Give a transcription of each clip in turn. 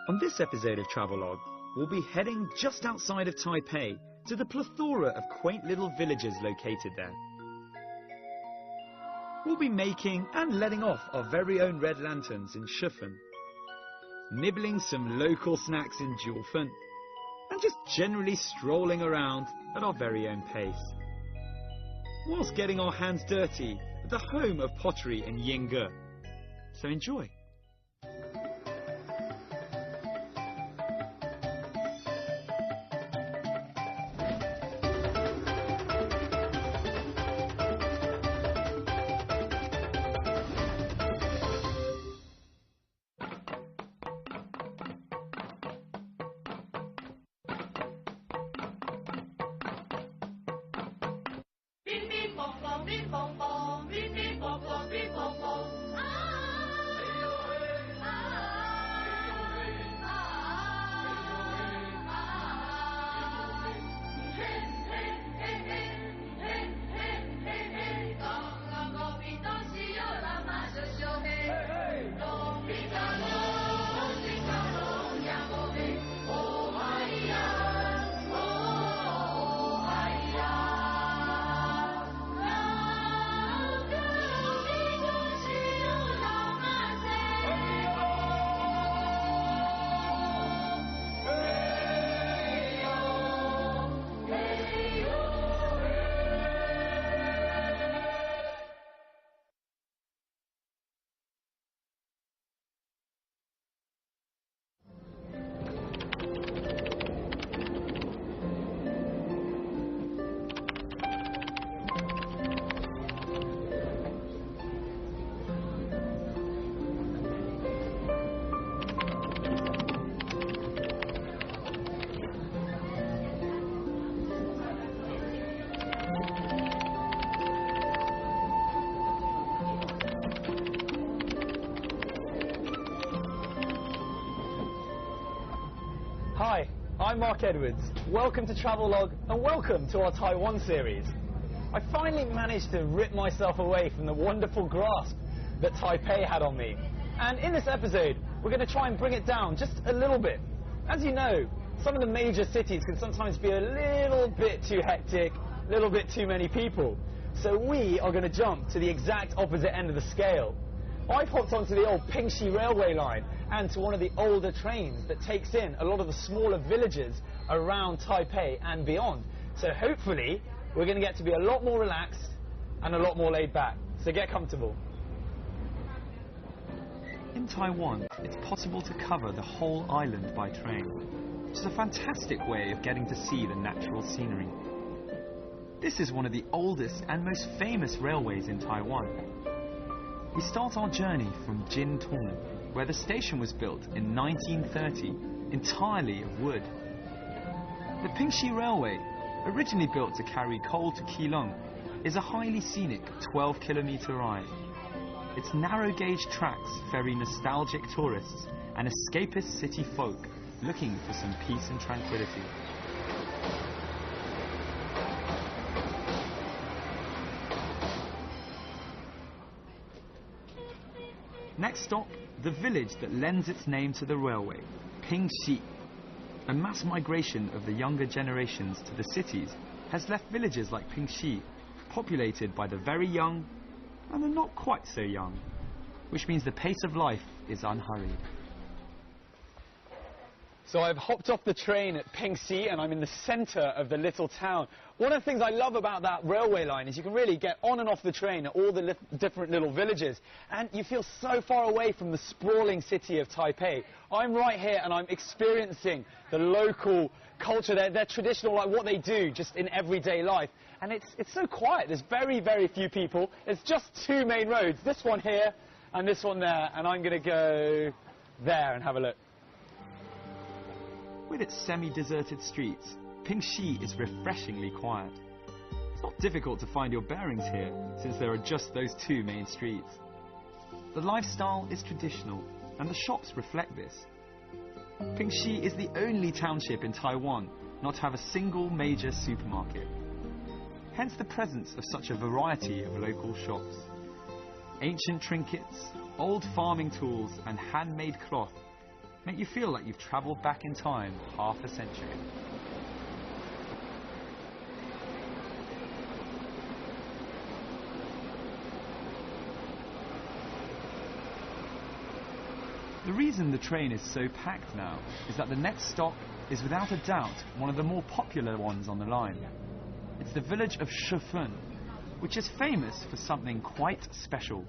On this episode of Travelogue, we'll be heading just outside of Taipei to the plethora of quaint little villages located there. We'll be making and letting off our very own red lanterns in Shifen, nibbling some local snacks in Jiufen, and just generally strolling around at our very own pace, whilst getting our hands dirty at the home of pottery in Yingge. So enjoy. Hi, I'm Mark Edwards. Welcome to Travelogue and welcome to our Taiwan series. I finally managed to rip myself away from the wonderful grasp that Taipei had on me. And in this episode, we're going to try and bring it down just a little bit. As you know, some of the major cities can sometimes be a little bit too hectic, a little bit too many people. So we are going to jump to the exact opposite end of the scale. I've hopped onto the old Pingxi railway line and to one of the older trains that takes in a lot of the smaller villages around Taipei and beyond. So hopefully we're going to get to be a lot more relaxed and a lot more laid back. So get comfortable. In Taiwan, it's possible to cover the whole island by train, which is a fantastic way of getting to see the natural scenery. This is one of the oldest and most famous railways in Taiwan. We start our journey from Jintung, where the station was built in 1930, entirely of wood. The Pingxi Railway, originally built to carry coal to Keelung, is a highly scenic 12-kilometre ride. Its narrow-gauge tracks ferry nostalgic tourists and escapist city folk looking for some peace and tranquility. Next stop, the village that lends its name to the railway, Pingxi. A mass migration of the younger generations to the cities has left villages like Pingxi populated by the very young and the not quite so young, which means the pace of life is unhurried. So I've hopped off the train at Pingxi and I'm in the centre of the little town. One of the things I love about that railway line is you can really get on and off the train at all the different little villages, and you feel so far away from the sprawling city of Taipei. I'm right here and I'm experiencing the local culture, their traditional, like what they do just in everyday life. And it's so quiet. There's very, very few people. It's just two main roads, this one here and this one there, and I'm going to go there and have a look. With its semi-deserted streets, Pingxi is refreshingly quiet. It's not difficult to find your bearings here, since there are just those two main streets. The lifestyle is traditional, and the shops reflect this. Pingxi is the only township in Taiwan not to have a single major supermarket. Hence the presence of such a variety of local shops. Ancient trinkets, old farming tools and handmade cloth make you feel like you've travelled back in time half a century. The reason the train is so packed now is that the next stop is without a doubt one of the more popular ones on the line. It's the village of Shifeng, which is famous for something quite special.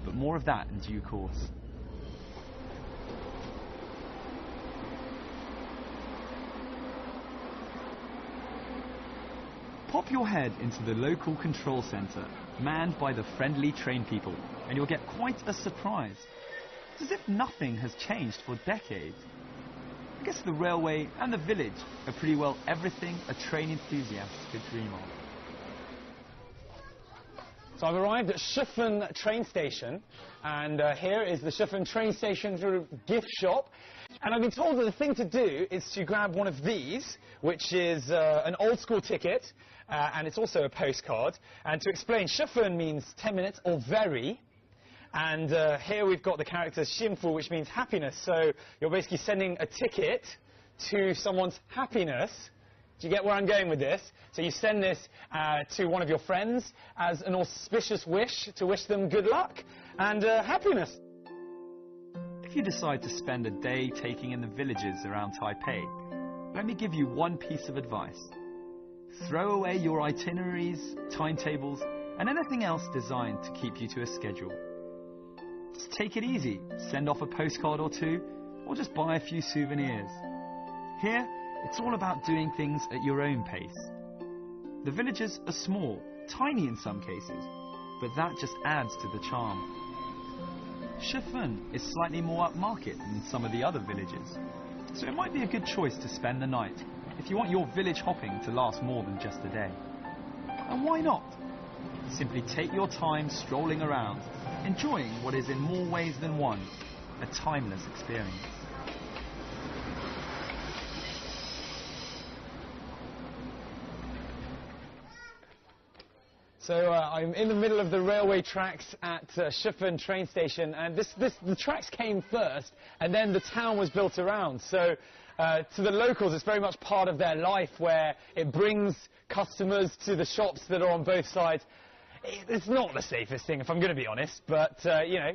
But more of that in due course. Pop your head into the local control centre, manned by the friendly train people, and you'll get quite a surprise. It's as if nothing has changed for decades. I guess the railway and the village are pretty well everything a train enthusiast could dream of. So I've arrived at Shifeng train station, and here is the Shifeng train station gift shop. And I've been told that the thing to do is to grab one of these, which is an old school ticket, and it's also a postcard. And to explain, Shifeng means 10 minutes or very. And here we've got the character Xinfu, which means happiness. So you're basically sending a ticket to someone's happiness. Do you get where I'm going with this? So you send this to one of your friends as an auspicious wish to wish them good luck and happiness. If you decide to spend a day taking in the villages around Taipei, let me give you one piece of advice. Throw away your itineraries, timetables, and anything else designed to keep you to a schedule. Just take it easy, send off a postcard or two, or just buy a few souvenirs. Here, it's all about doing things at your own pace. The villages are small, tiny in some cases, but that just adds to the charm. Shifeng is slightly more upmarket than some of the other villages, so it might be a good choice to spend the night if you want your village hopping to last more than just a day. And why not? Simply take your time strolling around, enjoying what is in more ways than one, a timeless experience. So I'm in the middle of the railway tracks at Shifeng train station, and the tracks came first, and then the town was built around. So to the locals, it's very much part of their life, where it brings customers to the shops that are on both sides. It's not the safest thing, if I'm going to be honest, but, you know,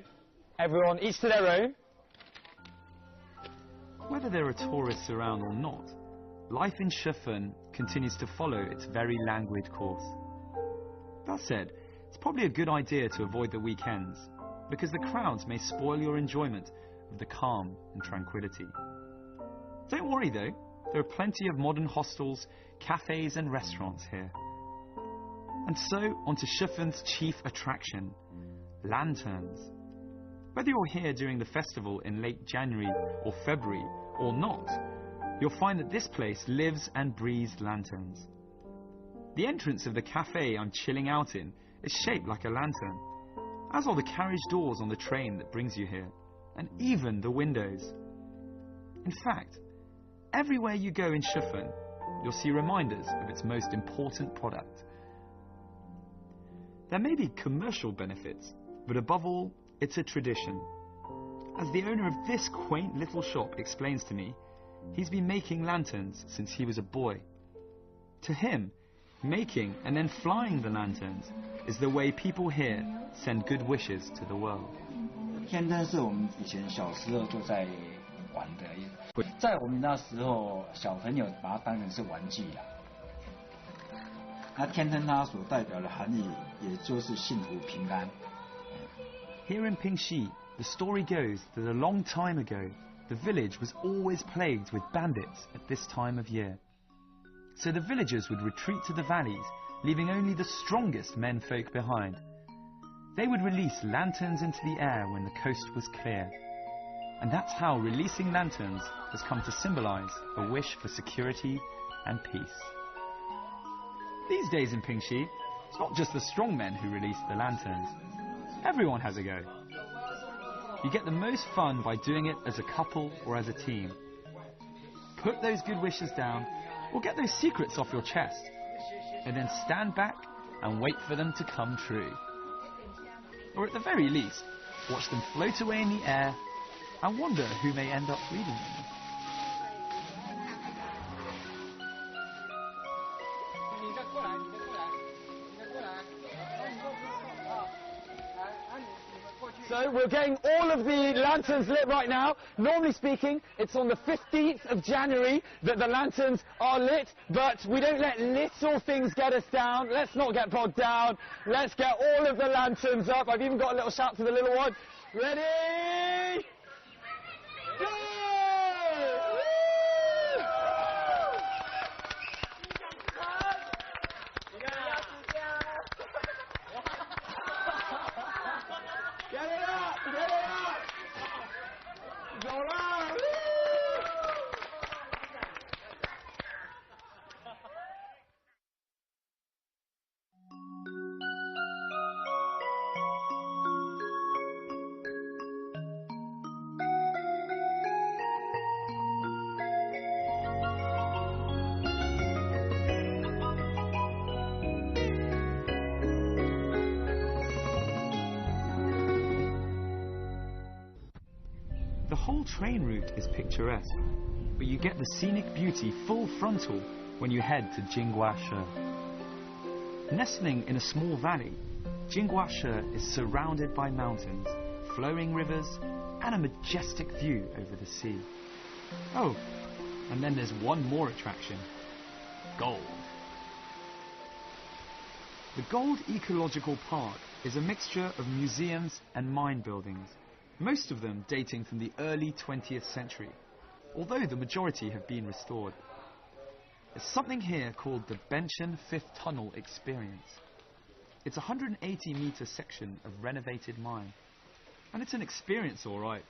everyone, each to their own. Whether there are tourists around or not, life in Shifeng continues to follow its very languid course. That said, it's probably a good idea to avoid the weekends, because the crowds may spoil your enjoyment of the calm and tranquility. Don't worry though, there are plenty of modern hostels, cafes and restaurants here. And so, on to Shifeng's chief attraction, lanterns. Whether you're here during the festival in late January or February or not, you'll find that this place lives and breathes lanterns. The entrance of the cafe I'm chilling out in is shaped like a lantern, as are the carriage doors on the train that brings you here, and even the windows. In fact, everywhere you go in Shifeng, you'll see reminders of its most important product. There may be commercial benefits, but above all, it's a tradition. As the owner of this quaint little shop explains to me, he's been making lanterns since he was a boy. To him, making and then flying the lanterns is the way people here send good wishes to the world. 天灯是我们以前小时候就在玩的，在我们那时候小朋友把它当成是玩具啦。那天灯它所代表的含义，也就是幸福平安。Here in Pingxi, the story goes that a long time ago, the village was always plagued with bandits at this time of year. So the villagers would retreat to the valleys, leaving only the strongest menfolk behind. They would release lanterns into the air when the coast was clear. And that's how releasing lanterns has come to symbolize a wish for security and peace. These days in Pingxi, it's not just the strong men who release the lanterns. Everyone has a go. You get the most fun by doing it as a couple or as a team. Put those good wishes down, or get those secrets off your chest, and then stand back and wait for them to come true. Or at the very least, watch them float away in the air and wonder who may end up reading them. So we're getting all of the lanterns lit right now. Normally speaking, it's on the 15th of January that the lanterns are lit, but we don't let little things get us down. Let's not get bogged down. Let's get all of the lanterns up. I've even got a little shout to the little one. Ready? Go! Get it up! Get it up! Go on! The whole train route is picturesque, but you get the scenic beauty full frontal when you head to Jingguashi. Nestling in a small valley, Jingguashi is surrounded by mountains, flowing rivers, and a majestic view over the sea. Oh, and then there's one more attraction: gold. The Gold Ecological Park is a mixture of museums and mine buildings, most of them dating from the early 20th century, although the majority have been restored. There's something here called the Benchen Fifth Tunnel Experience. It's a 180-metre section of renovated mine, and it's an experience all right.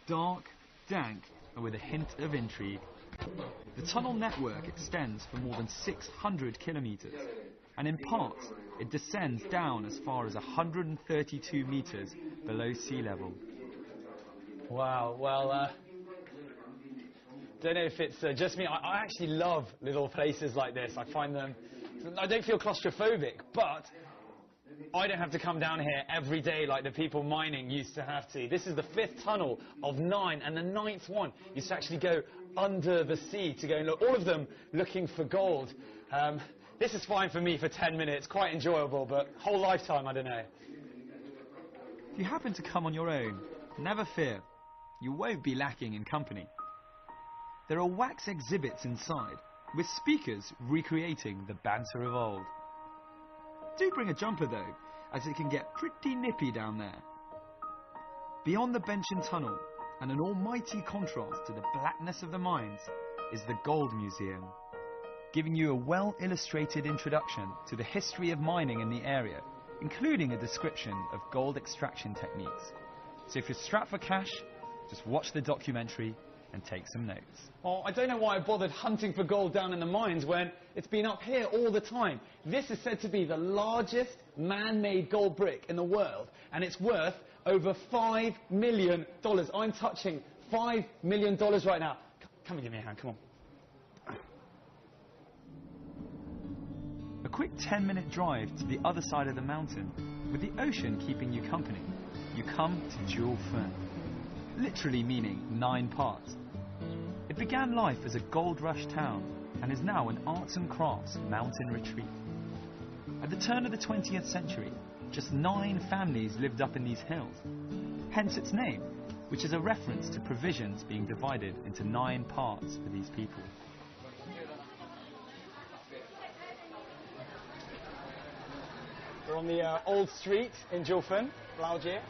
Dark, dank, and with a hint of intrigue. The tunnel network extends for more than 600 kilometres, and in parts it descends down as far as 132 metres below sea level. Wow, well, don't know if it's just me. I actually love little places like this. I find them, I don't feel claustrophobic, but I don't have to come down here every day like the people mining used to have to. This is the 5th tunnel of 9, and the 9th one used to actually go under the sea to go and look, all of them looking for gold. This is fine for me for 10 minutes, quite enjoyable, but whole lifetime, I don't know. If you happen to come on your own, never fear. You won't be lacking in company. There are wax exhibits inside, with speakers recreating the banter of old. Do bring a jumper though, as it can get pretty nippy down there. Beyond the Benchen Tunnel, and an almighty contrast to the blackness of the mines, is the Gold Museum, giving you a well-illustrated introduction to the history of mining in the area, including a description of gold extraction techniques. So if you're strapped for cash, just watch the documentary and take some notes. Oh, I don't know why I bothered hunting for gold down in the mines when it's been up here all the time. This is said to be the largest man-made gold brick in the world, and it's worth over $5 million. I'm touching $5 million right now. Come and give me a hand, come on. A quick 10-minute drive to the other side of the mountain, with the ocean keeping you company, you come to Jiufen, literally meaning 9 parts. It began life as a gold rush town and is now an arts and crafts mountain retreat. At the turn of the 20th century, just 9 families lived up in these hills, hence its name, which is a reference to provisions being divided into 9 parts for these people. We're on the old street in Jiufen, Laojie.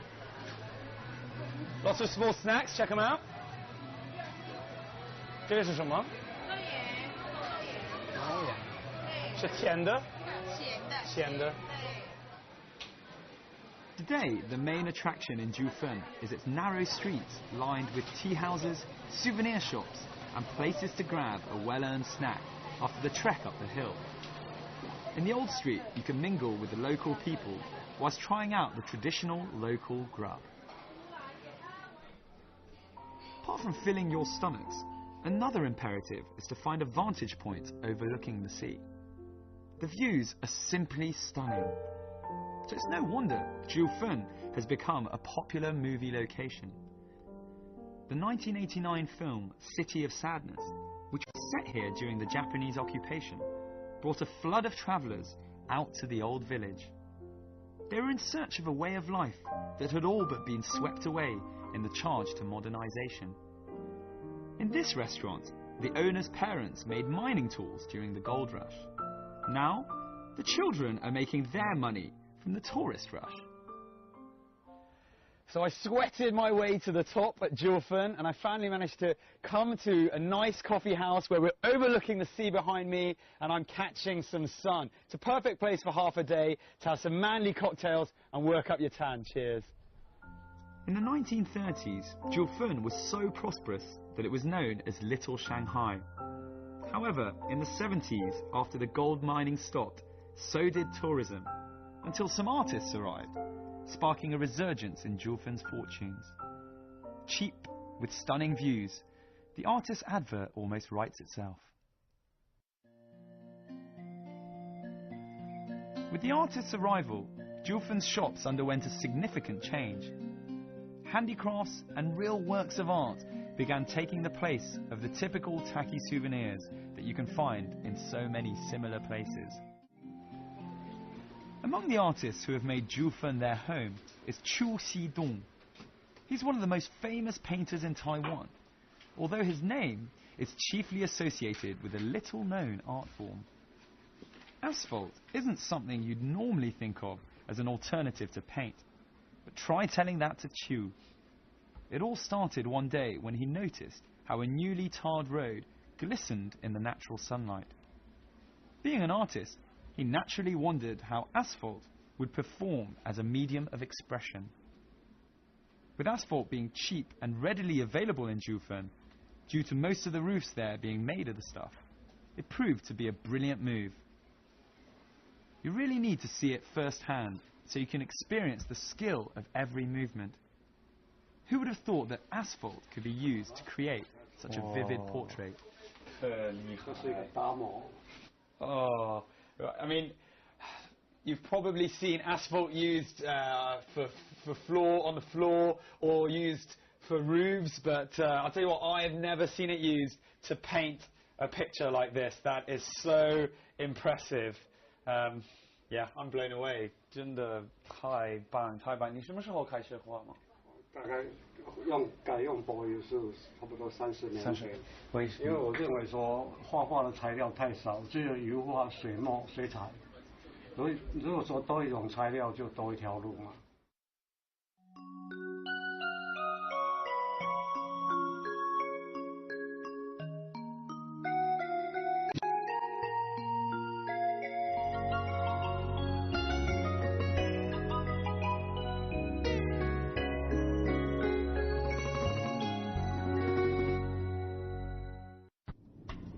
Lots of small snacks, check them out. 这个是什么？椒盐。是甜的？咸的。 Today, the main attraction in Jiufen is its narrow streets lined with tea houses, souvenir shops, and places to grab a well-earned snack after the trek up the hill. In the old street, you can mingle with the local people whilst trying out the traditional local grub. Apart from filling your stomachs, another imperative is to find a vantage point overlooking the sea. The views are simply stunning. So it's no wonder Jiufen has become a popular movie location. the 1989 film City of Sadness, which was set here during the Japanese occupation, brought a flood of travellers out to the old village. They were in search of a way of life that had all but been swept away in the charge to modernisation. In this restaurant, the owner's parents made mining tools during the gold rush. Now, the children are making their money from the tourist rush. So I sweated my way to the top at Jiufen, and I finally managed to come to a nice coffee house where we're overlooking the sea behind me, and I'm catching some sun. It's a perfect place for half a day to have some manly cocktails and work up your tan. Cheers. In the 1930s, Jiufen was so prosperous that it was known as Little Shanghai. However, in the 70s, after the gold mining stopped, so did tourism, until some artists arrived, sparking a resurgence in Jiufen's fortunes. Cheap, with stunning views, the artist's advert almost writes itself. With the artist's arrival, Jiufen's shops underwent a significant change. Handicrafts and real works of art began taking the place of the typical tacky souvenirs that you can find in so many similar places. Among the artists who have made Jiufen their home is Chu Xidong. He's one of the most famous painters in Taiwan, although his name is chiefly associated with a little-known art form. Asphalt isn't something you'd normally think of as an alternative to paint, but try telling that to Chu. It all started one day when he noticed how a newly tarred road glistened in the natural sunlight. Being an artist, he naturally wondered how asphalt would perform as a medium of expression. With asphalt being cheap and readily available in Jiufen, due to most of the roofs there being made of the stuff, it proved to be a brilliant move. You really need to see it firsthand so you can experience the skill of every movement. Who would have thought that asphalt could be used to create such a vivid portrait? Oh, I mean, you've probably seen asphalt used for floor on the floor or used for roofs, but I'll tell you what, I've never seen it used to paint a picture like this. That is so impressive. Yeah, I'm blown away. 真的太棒太棒！你什么时候开始画吗？大概改用柏油是差不多30年前。因为我认为说画画的材料太少，只有油画、水墨、水彩。所以如果说多一种材料，就多一条路嘛。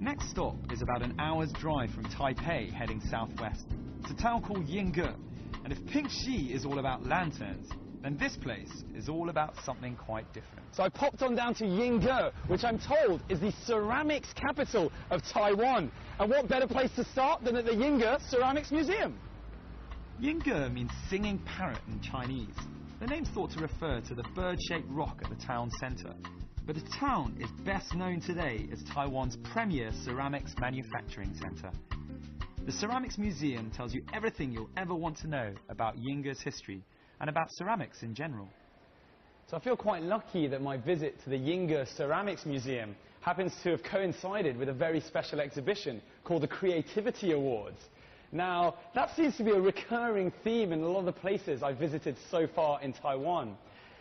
Next stop is about an hour's drive from Taipei heading southwest. It's a town called Yingge, and if Pink Xi is all about lanterns, then this place is all about something quite different. So I popped on down to Yingge, which I'm told is the ceramics capital of Taiwan. And what better place to start than at the Yingge Ceramics Museum? Yingge means singing parrot in Chinese. The name's thought to refer to the bird-shaped rock at the town centre. But the town is best known today as Taiwan's premier ceramics manufacturing centre. The Ceramics Museum tells you everything you'll ever want to know about Yingge's history and about ceramics in general. So I feel quite lucky that my visit to the Yingge Ceramics Museum happens to have coincided with a very special exhibition called the Creativity Awards. Now, that seems to be a recurring theme in a lot of the places I've visited so far in Taiwan.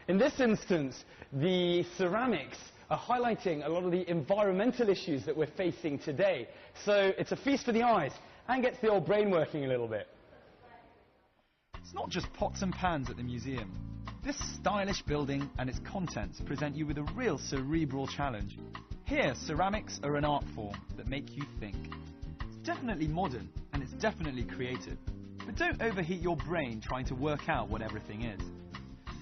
In this instance, the ceramics are highlighting a lot of the environmental issues that we're facing today. So it's a feast for the eyes and gets the old brain working a little bit. It's not just pots and pans at the museum. This stylish building and its contents present you with a real cerebral challenge. Here, ceramics are an art form that make you think. It's definitely modern and it's definitely creative. But don't overheat your brain trying to work out what everything is.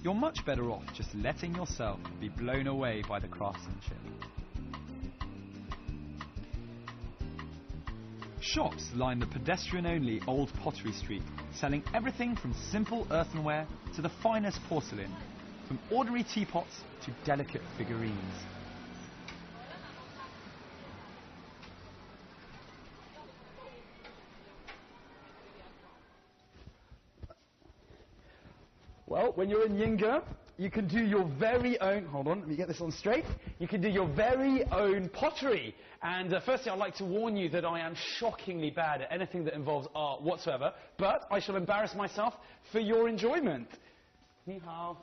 You're much better off just letting yourself be blown away by the craftsmanship. Shops line the pedestrian-only Old Pottery Street, selling everything from simple earthenware to the finest porcelain, from ordinary teapots to delicate figurines. Well, when you're in Yingge, you can do your very own, hold on, let me get this on straight. You can do your very own pottery. And firstly, I'd like to warn you that I am shockingly bad at anything that involves art whatsoever, but I shall embarrass myself for your enjoyment. Ni hao.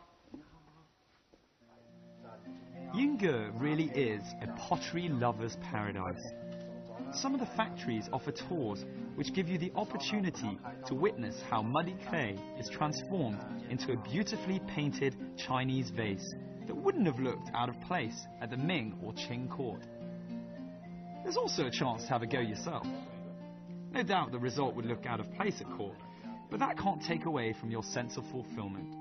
Yingge really is a pottery lover's paradise. Some of the factories offer tours which give you the opportunity to witness how muddy clay is transformed into a beautifully painted Chinese vase that wouldn't have looked out of place at the Ming or Qing court. There's also a chance to have a go yourself. No doubt the result would look out of place at court, but that can't take away from your sense of fulfillment.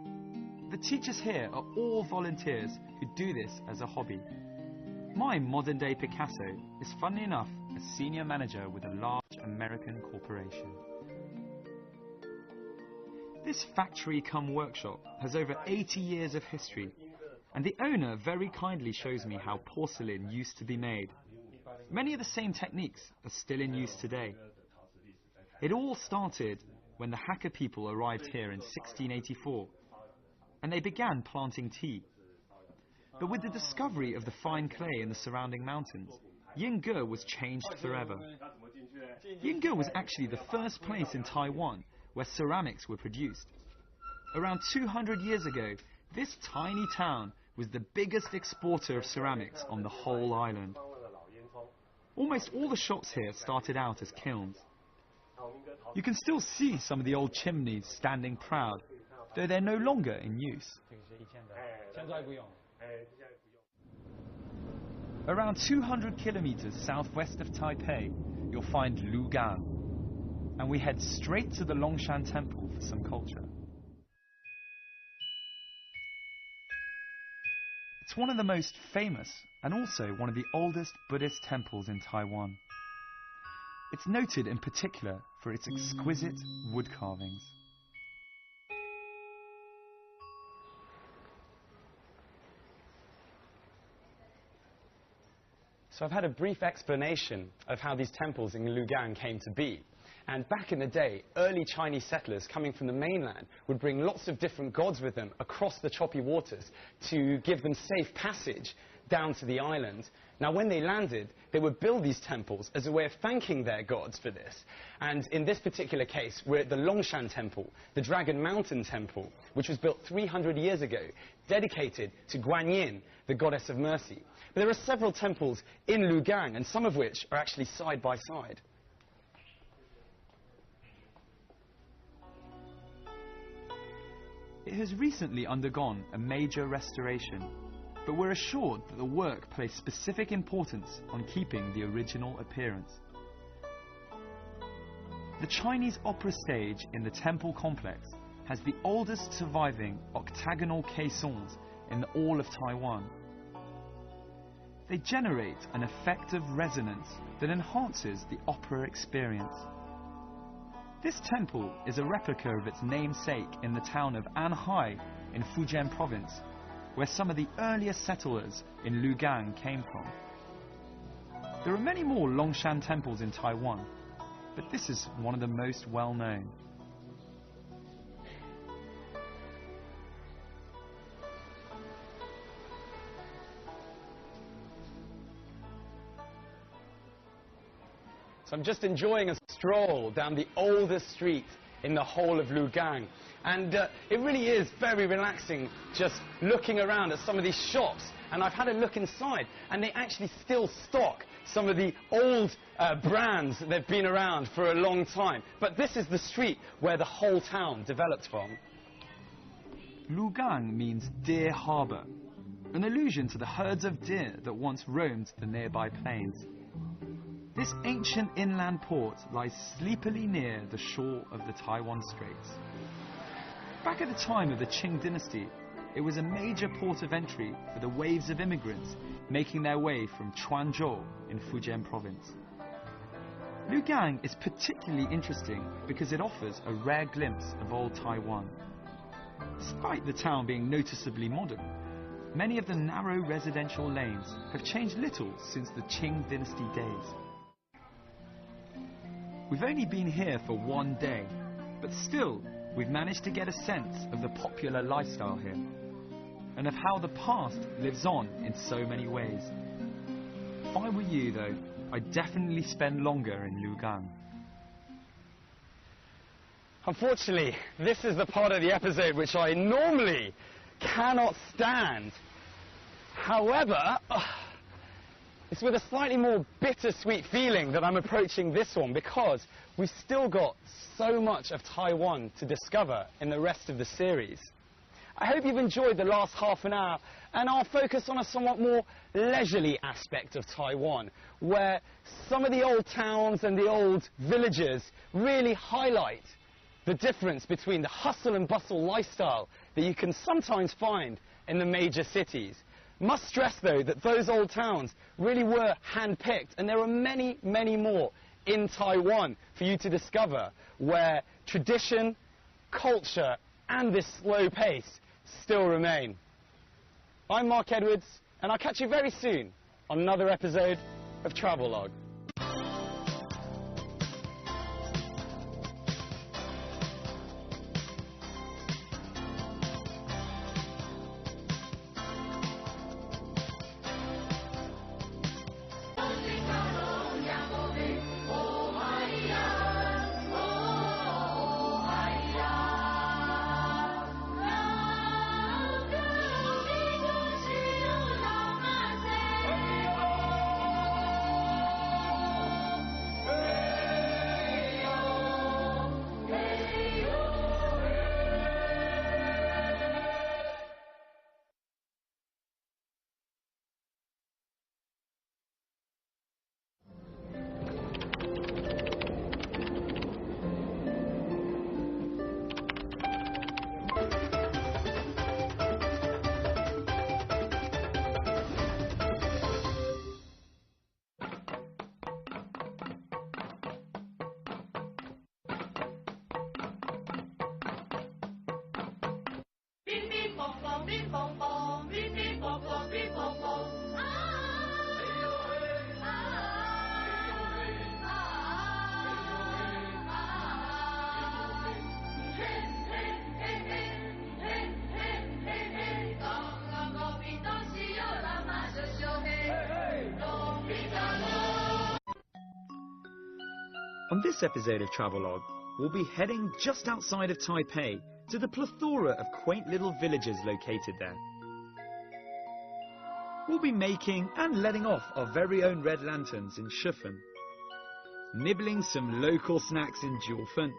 The teachers here are all volunteers who do this as a hobby. My modern-day Picasso is, funnily enough, a senior manager with a large American corporation. This factory-cum-workshop has over 80 years of history, and the owner very kindly shows me how porcelain used to be made. Many of the same techniques are still in use today. It all started when the Hakka people arrived here in 1684, and they began planting tea. But with the discovery of the fine clay in the surrounding mountains, Yingge was changed forever. Yingge was actually the first place in Taiwan where ceramics were produced. Around 200 years ago, this tiny town was the biggest exporter of ceramics on the whole island. Almost all the shops here started out as kilns. You can still see some of the old chimneys standing proud, though they're no longer in use. Around 200 kilometers southwest of Taipei, you'll find Lugang, and we head straight to the Longshan Temple for some culture. It's one of the most famous and also one of the oldest Buddhist temples in Taiwan. It's noted in particular for its exquisite wood carvings. So I've had a brief explanation of how these temples in Lugang came to be. And back in the day, early Chinese settlers coming from the mainland would bring lots of different gods with them across the choppy waters to give them safe passage down to the island. Now, when they landed, they would build these temples as a way of thanking their gods for this. And in this particular case, we're at the Longshan Temple, the Dragon Mountain Temple, which was built 300 years ago, dedicated to Guanyin, the goddess of mercy. But there are several temples in Lugang, and some of which are actually side by side. It has recently undergone a major restoration, but we're assured that the work placed specific importance on keeping the original appearance. The Chinese opera stage in the temple complex has the oldest surviving octagonal caissons in all of Taiwan. They generate an effective resonance that enhances the opera experience. This temple is a replica of its namesake in the town of Anhai in Fujian province, where some of the earliest settlers in Lugang came from. There are many more Longshan temples in Taiwan, but this is one of the most well-known. So I'm just enjoying a stroll down the oldest street in the whole of Lugang. And it really is very relaxing just looking around at some of these shops. And I've had a look inside, and they actually still stock some of the old brands that have been around for a long time. But this is the street where the whole town developed from. Lugang means deer harbour, an allusion to the herds of deer that once roamed the nearby plains. This ancient inland port lies sleepily near the shore of the Taiwan Straits. Back at the time of the Qing dynasty, it was a major port of entry for the waves of immigrants making their way from Quanzhou in Fujian province. Lugang is particularly interesting because it offers a rare glimpse of old Taiwan. Despite the town being noticeably modern, many of the narrow residential lanes have changed little since the Qing dynasty days. We've only been here for one day, but still we've managed to get a sense of the popular lifestyle here, and of how the past lives on in so many ways. If I were you though, I'd definitely spend longer in Lugang. Unfortunately, this is the part of the episode which I normally cannot stand. However, it's with a slightly more bittersweet feeling that I'm approaching this one, because we've still got so much of Taiwan to discover in the rest of the series. I hope you've enjoyed the last half an hour and our focus on a somewhat more leisurely aspect of Taiwan, where some of the old towns and the old villages really highlight the difference between the hustle and bustle lifestyle that you can sometimes find in the major cities. Must stress though that those old towns really were hand-picked, and there are many, many more in Taiwan for you to discover, where tradition, culture and this slow pace still remain. I'm Mark Edwards, and I'll catch you very soon on another episode of Travelogue. On this episode of Travelogue, we'll be heading just outside of Taipei to the plethora of quaint little villages located there. We'll be making and letting off our very own red lanterns in Shifen, nibbling some local snacks in Jiufen,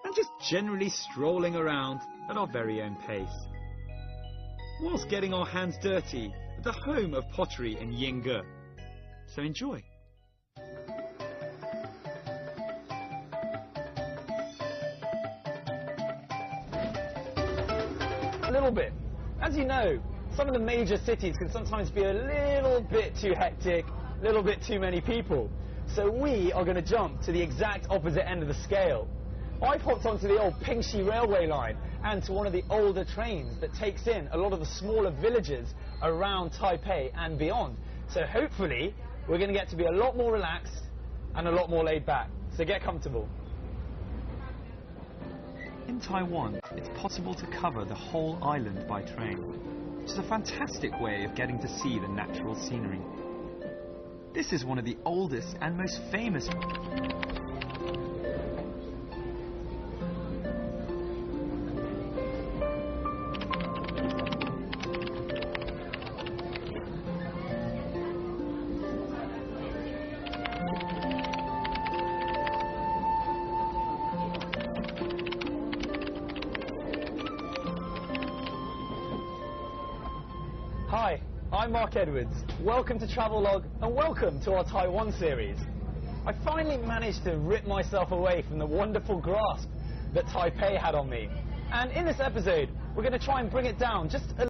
and just generally strolling around at our very own pace, whilst getting our hands dirty at the home of pottery in Yingge. So enjoy. A little bit. As you know, some of the major cities can sometimes be a little bit too hectic, a little bit too many people. So we are going to jump to the exact opposite end of the scale. I've hopped onto the old Pingxi railway line and to one of the older trains that takes in a lot of the smaller villages around Taipei and beyond. So hopefully we're going to get to be a lot more relaxed and a lot more laid back. So get comfortable. In Taiwan, it's possible to cover the whole island by train, which is a fantastic way of getting to see the natural scenery. This is one of the oldest and most famous. Hi, I'm Mark Edwards. Welcome to Travelogue and welcome to our Taiwan series. I finally managed to rip myself away from the wonderful grasp that Taipei had on me. And in this episode, we're going to try and bring it down just a